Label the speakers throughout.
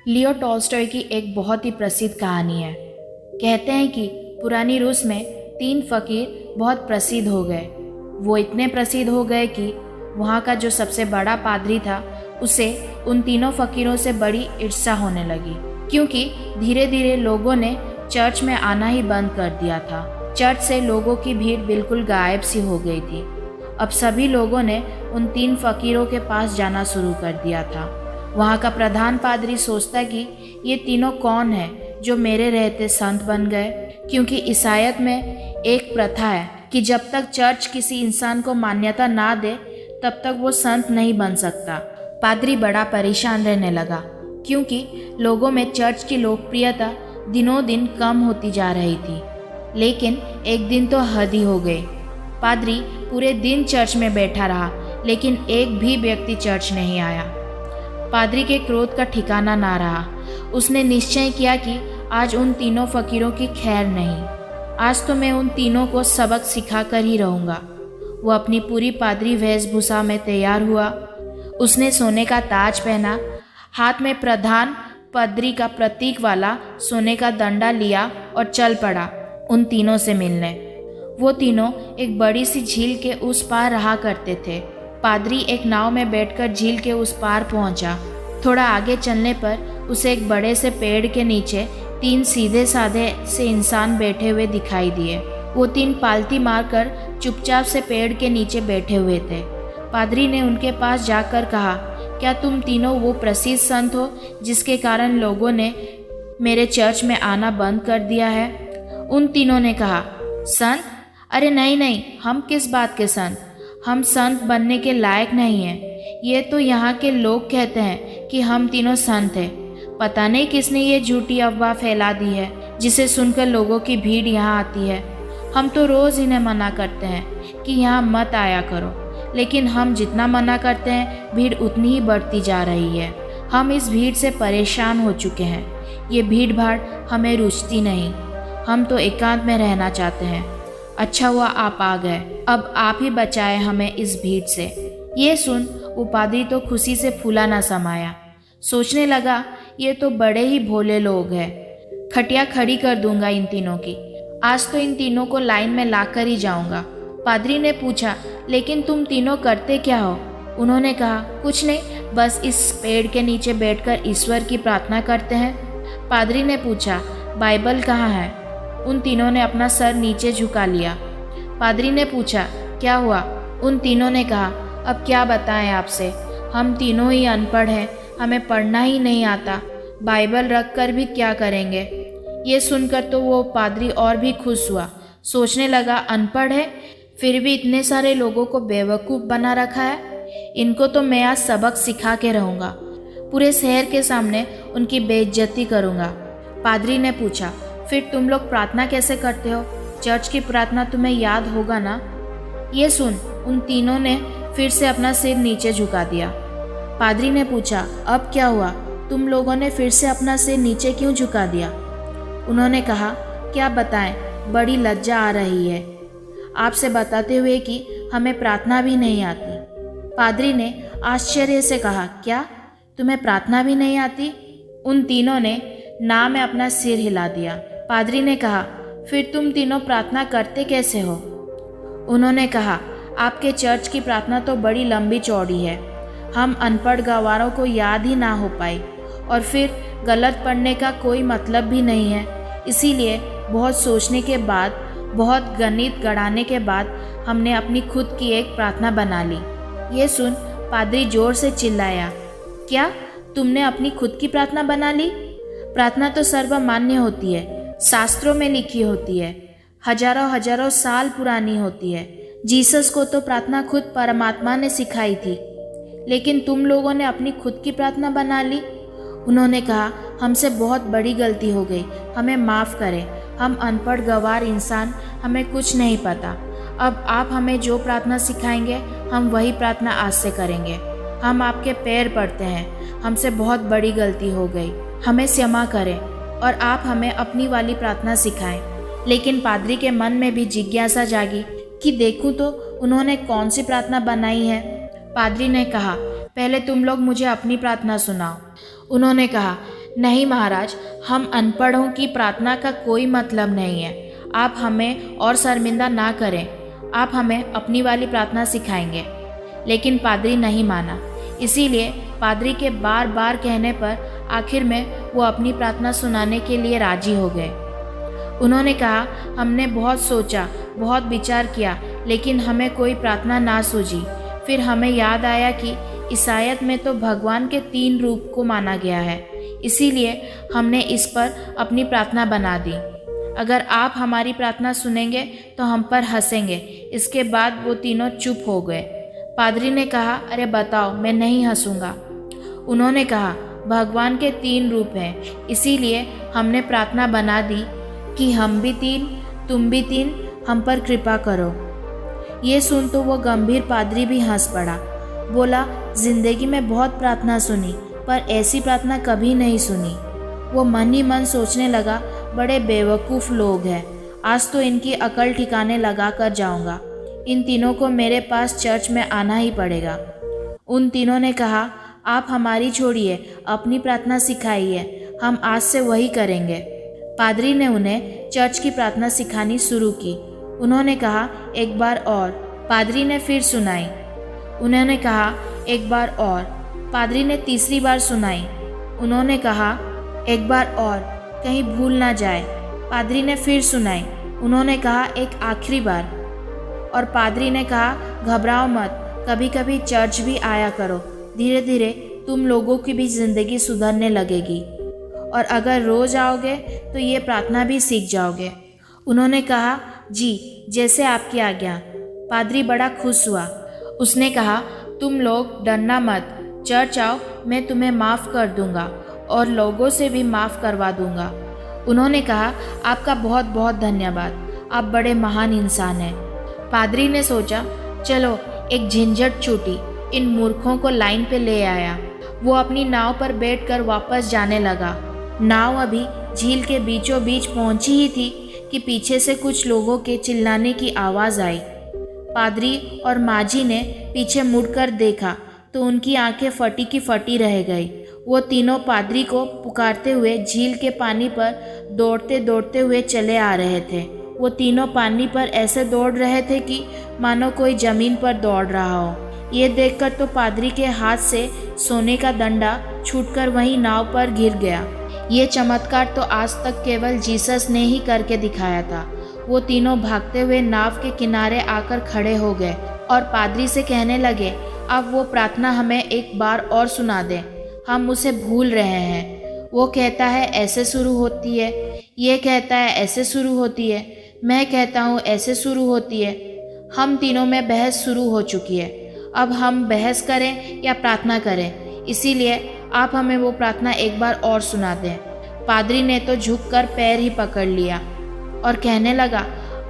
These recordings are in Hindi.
Speaker 1: लियो टॉल्स्टॉय की एक बहुत ही प्रसिद्ध कहानी है। कहते हैं कि पुरानी रूस में 3 फकीर बहुत प्रसिद्ध हो गए। वो इतने प्रसिद्ध हो गए कि वहाँ का जो सबसे बड़ा पादरी था उसे उन तीनों फकीरों से बड़ी ईर्ष्या होने लगी, क्योंकि धीरे धीरे लोगों ने चर्च में आना ही बंद कर दिया था। चर्च से लोगों की भीड़ बिल्कुल गायब सी हो गई थी। अब सभी लोगों ने उन 3 फकीरों के पास जाना शुरू कर दिया था। वहाँ का प्रधान पादरी सोचता कि ये तीनों कौन हैं जो मेरे रहते संत बन गए, क्योंकि ईसाईयत में एक प्रथा है कि जब तक चर्च किसी इंसान को मान्यता ना दे तब तक वो संत नहीं बन सकता। पादरी बड़ा परेशान रहने लगा, क्योंकि लोगों में चर्च की लोकप्रियता दिनों दिन कम होती जा रही थी। लेकिन एक दिन तो हद ही हो गई। पादरी पूरे दिन चर्च में बैठा रहा, लेकिन एक भी व्यक्ति चर्च नहीं आया। पादरी के क्रोध का ठिकाना ना रहा। उसने निश्चय किया कि आज उन तीनों फकीरों की खैर नहीं। आज तो मैं उन तीनों को सबक सिखा कर ही रहूँगा। वो अपनी पूरी पादरी वेशभूषा में तैयार हुआ। उसने सोने का ताज पहना, हाथ में प्रधान पादरी का प्रतीक वाला सोने का दंडा लिया और चल पड़ा उन तीनों से मिलने। वो तीनों एक बड़ी सी झील के उस पार रहा करते थे। पादरी एक नाव में बैठकर झील के उस पार पहुंचा। थोड़ा आगे चलने पर उसे एक बड़े से पेड़ के नीचे 3 सीधे साधे से इंसान बैठे हुए दिखाई दिए। वो 3 पालती मारकर चुपचाप से पेड़ के नीचे बैठे हुए थे। पादरी ने उनके पास जाकर कहा, क्या तुम तीनों वो प्रसिद्ध संत हो जिसके कारण लोगों ने मेरे चर्च में आना बंद कर दिया है? उन तीनों ने कहा, संत? अरे नहीं, हम किस बात के संत? हम संत बनने के लायक नहीं हैं। ये तो यहाँ के लोग कहते हैं कि हम तीनों संत हैं। पता नहीं किसने ये झूठी अफवाह फैला दी है, जिसे सुनकर लोगों की भीड़ यहाँ आती है। हम तो रोज़ इन्हें मना करते हैं कि यहाँ मत आया करो, लेकिन हम जितना मना करते हैं भीड़ उतनी ही बढ़ती जा रही है। हम इस भीड़ से परेशान हो चुके हैं। ये भीड़ भाड़ हमें रुचती नहीं। हम तो एकांत में रहना चाहते हैं। अच्छा हुआ आप आ गए। अब आप ही बचाए हमें इस भीड़ से। ये सुन वो पादरी तो खुशी से फूला ना समाया। सोचने लगा, ये तो बड़े ही भोले लोग हैं। खटिया खड़ी कर दूंगा इन तीनों की। आज तो इन तीनों को लाइन में लाकर ही जाऊंगा। पादरी ने पूछा, लेकिन तुम तीनों करते क्या हो? उन्होंने कहा, कुछ नहीं, बस इस पेड़ के नीचे बैठकर ईश्वर की प्रार्थना करते हैं। पादरी ने पूछा, बाइबल कहाँ है? उन तीनों ने अपना सर नीचे झुका लिया। पादरी ने पूछा, क्या हुआ? उन तीनों ने कहा, अब क्या बताएं आपसे, हम तीनों ही अनपढ़ हैं, हमें पढ़ना ही नहीं आता। बाइबल रख कर भी क्या करेंगे? ये सुनकर तो वो पादरी और भी खुश हुआ। सोचने लगा, अनपढ़ है फिर भी इतने सारे लोगों को बेवकूफ़ बना रखा है। इनको तो मैं आज सबक सिखा के रहूँगा। पूरे शहर के सामने उनकी बेइज्जती करूँगा। पादरी ने पूछा, फिर तुम लोग प्रार्थना कैसे करते हो? चर्च की प्रार्थना तुम्हें याद होगा ना? ये सुन उन तीनों ने फिर से अपना सिर नीचे झुका दिया। पादरी ने पूछा, अब क्या हुआ? तुम लोगों ने फिर से अपना सिर नीचे क्यों झुका दिया? उन्होंने कहा, क्या बताएं, बड़ी लज्जा आ रही है आपसे बताते हुए कि हमें प्रार्थना भी नहीं आती। पादरी ने आश्चर्य से कहा, क्या तुम्हें प्रार्थना भी नहीं आती? उन तीनों ने ना में अपना सिर हिला दिया। पादरी ने कहा, फिर तुम तीनों प्रार्थना करते कैसे हो? उन्होंने कहा, आपके चर्च की प्रार्थना तो बड़ी लंबी चौड़ी है। हम अनपढ़ गंवारों को याद ही ना हो पाई, और फिर गलत पढ़ने का कोई मतलब भी नहीं है। इसीलिए बहुत सोचने के बाद, बहुत गणित गढ़ाने के बाद हमने अपनी खुद की एक प्रार्थना बना ली। ये सुन पादरी जोर से चिल्लाया, क्या तुमने अपनी खुद की प्रार्थना बना ली? प्रार्थना तो सर्वमान्य होती है, शास्त्रों में लिखी होती है, हजारों साल पुरानी होती है। जीसस को तो प्रार्थना खुद परमात्मा ने सिखाई थी, लेकिन तुम लोगों ने अपनी खुद की प्रार्थना बना ली। उन्होंने कहा, हमसे बहुत बड़ी गलती हो गई, हमें माफ़ करें। हम अनपढ़ गंवार इंसान, हमें कुछ नहीं पता। अब आप हमें जो प्रार्थना सिखाएंगे हम वही प्रार्थना आज से करेंगे। हम आपके पैर पड़ते हैं, हमसे बहुत बड़ी गलती हो गई, हमें क्षमा करें और आप हमें अपनी वाली प्रार्थना सिखाएं। लेकिन पादरी के मन में भी जिज्ञासा जागी कि देखूं तो उन्होंने कौन सी प्रार्थना बनाई है। पादरी ने कहा, पहले तुम लोग मुझे अपनी प्रार्थना सुनाओ। उन्होंने कहा, नहीं महाराज, हम अनपढ़ों की प्रार्थना का कोई मतलब नहीं है। आप हमें और शर्मिंदा ना करें, आप हमें अपनी वाली प्रार्थना सिखाएंगे। लेकिन पादरी नहीं माना। इसीलिए पादरी के बार बार कहने पर आखिर में वो अपनी प्रार्थना सुनाने के लिए राजी हो गए। उन्होंने कहा, हमने बहुत सोचा, बहुत विचार किया, लेकिन हमें कोई प्रार्थना ना सूझी। फिर हमें याद आया कि ईसाईयत में तो भगवान के 3 रूप को माना गया है, इसीलिए हमने इस पर अपनी प्रार्थना बना दी। अगर आप हमारी प्रार्थना सुनेंगे तो हम पर हंसेंगे। इसके बाद वो तीनों चुप हो गए। पादरी ने कहा, अरे बताओ, मैं नहीं हंसूंगा। उन्होंने कहा, भगवान के 3 रूप हैं, इसीलिए हमने प्रार्थना बना दी कि हम भी 3, तुम भी 3, हम पर कृपा करो। ये सुन तो वो गंभीर पादरी भी हंस पड़ा। बोला, जिंदगी में बहुत प्रार्थना सुनी, पर ऐसी प्रार्थना कभी नहीं सुनी। वो मन ही मन सोचने लगा, बड़े बेवकूफ़ लोग हैं, आज तो इनकी अकल ठिकाने लगा कर जाऊंगा। इन तीनों को मेरे पास चर्च में आना ही पड़ेगा। उन तीनों ने कहा, आप हमारी छोड़िए, अपनी प्रार्थना सिखाइए, हम आज से वही करेंगे। पादरी ने उन्हें चर्च की प्रार्थना सिखानी शुरू की। उन्होंने कहा, एक बार और। पादरी ने फिर सुनाई। उन्होंने कहा, एक बार और। पादरी ने तीसरी बार सुनाई। उन्होंने कहा, एक बार और, कहीं भूल ना जाए। पादरी ने फिर सुनाई। उन्होंने कहा, एक आखिरी बार। और पादरी ने कहा, घबराओ मत, कभी कभी चर्च भी आया करो, धीरे धीरे तुम लोगों की भी ज़िंदगी सुधरने लगेगी, और अगर रोज़ आओगे तो ये प्रार्थना भी सीख जाओगे। उन्होंने कहा, जी, जैसे आपकी आज्ञा। पादरी बड़ा खुश हुआ। उसने कहा, तुम लोग डरना मत, चर्च आओ, मैं तुम्हें माफ़ कर दूंगा और लोगों से भी माफ़ करवा दूंगा। उन्होंने कहा, आपका बहुत बहुत धन्यवाद, आप बड़े महान इंसान हैं। पादरी ने सोचा, चलो एक झंझट छूटी, इन मूर्खों को लाइन पे ले आया। वो अपनी नाव पर बैठकर वापस जाने लगा। नाव अभी झील के बीचों बीच पहुंची ही थी कि पीछे से कुछ लोगों के चिल्लाने की आवाज़ आई। पादरी और माझी ने पीछे मुड़कर देखा तो उनकी आंखें फटी की फटी रह गई। वो तीनों पादरी को पुकारते हुए झील के पानी पर दौड़ते दौड़ते हुए चले आ रहे थे। वो तीनों पानी पर ऐसे दौड़ रहे थे कि मानो कोई ज़मीन पर दौड़ रहा हो। ये देखकर तो पादरी के हाथ से सोने का डंडा छूटकर वहीं नाव पर गिर गया। ये चमत्कार तो आज तक केवल जीसस ने ही करके दिखाया था। वो तीनों भागते हुए नाव के किनारे आकर खड़े हो गए और पादरी से कहने लगे, अब वो प्रार्थना हमें एक बार और सुना दें, हम उसे भूल रहे हैं। वो कहता है ऐसे शुरू होती है, ये कहता है ऐसे शुरू होती है, मैं कहता हूँ ऐसे शुरू होती है। हम तीनों में बहस शुरू हो चुकी है। अब हम बहस करें या प्रार्थना करें, इसीलिए आप हमें वो प्रार्थना एक बार और सुना दें। पादरी ने तो झुककर पैर ही पकड़ लिया और कहने लगा,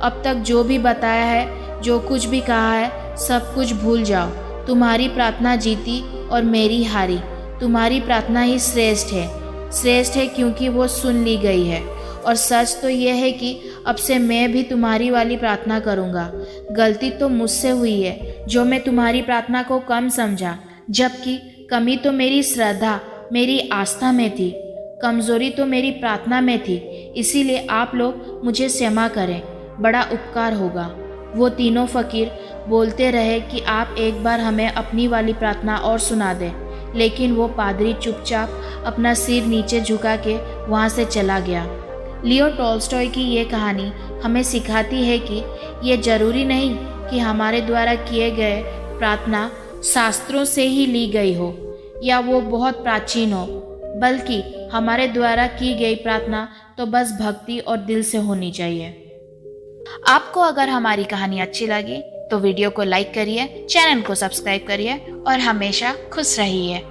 Speaker 1: अब तक जो भी बताया है, जो कुछ भी कहा है, सब कुछ भूल जाओ। तुम्हारी प्रार्थना जीती और मेरी हारी। तुम्हारी प्रार्थना ही श्रेष्ठ है क्योंकि वो सुन ली गई है। और सच तो यह है कि अब से मैं भी तुम्हारी वाली प्रार्थना करूँगा। गलती तो मुझसे हुई है जो मैं तुम्हारी प्रार्थना को कम समझा, जबकि कमी तो मेरी श्रद्धा, मेरी आस्था में थी, कमज़ोरी तो मेरी प्रार्थना में थी। इसीलिए आप लोग मुझे क्षमा करें, बड़ा उपकार होगा। वो तीनों फ़कीर बोलते रहे कि आप एक बार हमें अपनी वाली प्रार्थना और सुना दें, लेकिन वो पादरी चुपचाप अपना सिर नीचे झुका के वहाँ से चला गया। लियो टॉल्स्टॉय की ये कहानी हमें सिखाती है कि ये ज़रूरी नहीं कि हमारे द्वारा किए गए प्रार्थना शास्त्रों से ही ली गई हो या वो बहुत प्राचीन हो, बल्कि हमारे द्वारा की गई प्रार्थना तो बस भक्ति और दिल से होनी चाहिए। आपको अगर हमारी कहानी अच्छी लगी तो वीडियो को लाइक करिए, चैनल को सब्सक्राइब करिए और हमेशा खुश रहिए।